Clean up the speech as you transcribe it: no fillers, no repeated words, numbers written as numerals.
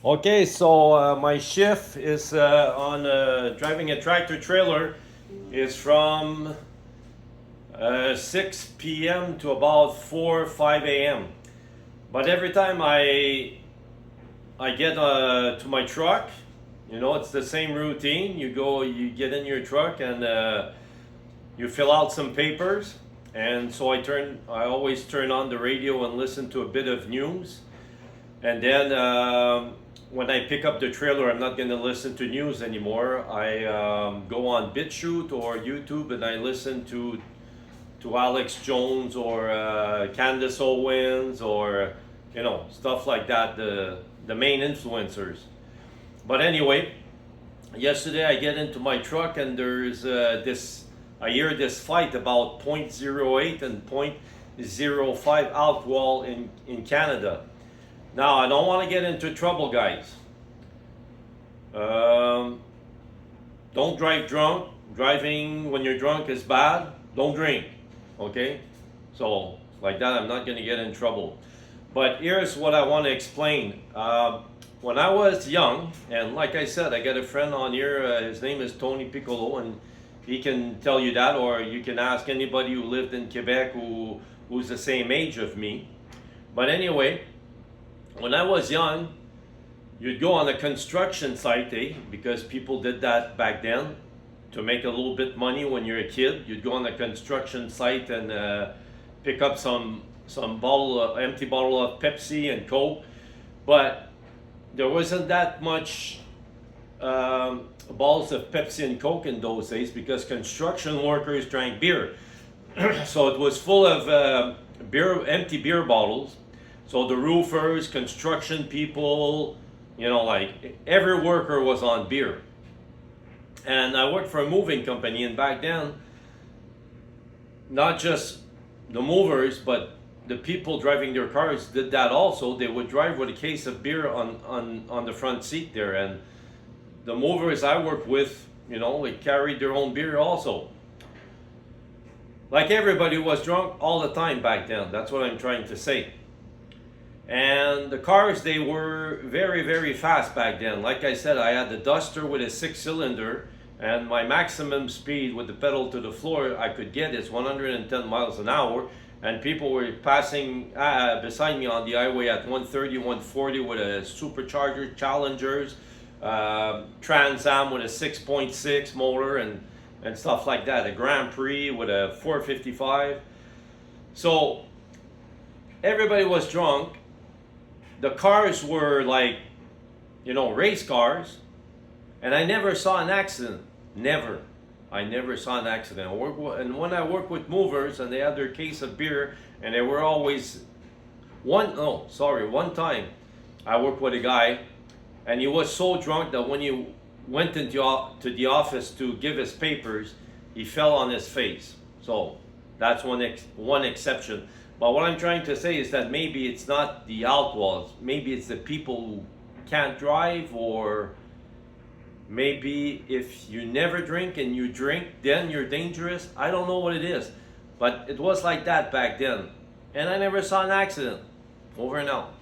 Okay, so my shift is on driving a tractor trailer is from 6 p.m. to about 4 5 a.m. But every time I get to my truck, it's the same routine. You get in your truck and you fill out some papers, and so I always turn on the radio and listen to a bit of news, and then when I pick up the trailer, I'm not going to listen to news anymore. I go on BitChute or YouTube and I listen to Alex Jones or Candace Owens or stuff like that. The main influencers. But anyway, yesterday I get into my truck and there's this. I hear this fight about .08 and .05 alcohol in Canada. Now, I don't want to get into trouble, guys. Um, don't drive drunk. Driving when you're drunk is bad. Don't drink. Okay? So, like that, I'm not going to get in trouble. But here's what I want to explain. When I was young, and like I said, I got a friend on here, his name is Tony Piccolo, and he can tell you that, or you can ask anybody who lived in Quebec who's the same age of me. But anyway, when I was young, you'd go on a construction site, because people did that back then to make a little bit money when you're a kid. You'd go on a construction site and pick up some empty bottle of Pepsi and Coke, but there wasn't that much bottles of Pepsi and Coke in those days because construction workers drank beer. So it was full of empty beer bottles. So the roofers, construction people, like every worker was on beer. And I worked for a moving company, and back then, not just the movers, but the people driving their cars did that also. They would drive with a case of beer on the front seat there, and the movers I worked with, they carried their own beer also. Like everybody was drunk all the time back then. That's what I'm trying to say. And the cars, they were very, very fast back then. Like I said, I had the Duster with a 6-cylinder, and my maximum speed with the pedal to the floor I could get is 110 miles an hour. And people were passing beside me on the highway at 130, 140 with a supercharger, Challengers, Trans Am with a 6.6 motor and stuff like that. A Grand Prix with a 455. So everybody was drunk. The cars were like, race cars. And I never saw an accident. Never. I never saw an accident. And when I worked with movers and they had their case of beer and they were always one time I worked with a guy and he was so drunk that when he went into to the office to give his papers, he fell on his face. So that's one exception. But what I'm trying to say is that maybe it's not the alcohol, maybe it's the people who can't drive, or maybe if you never drink and you drink, then you're dangerous. I don't know what it is. But it was like that back then. And I never saw an accident. Over and out.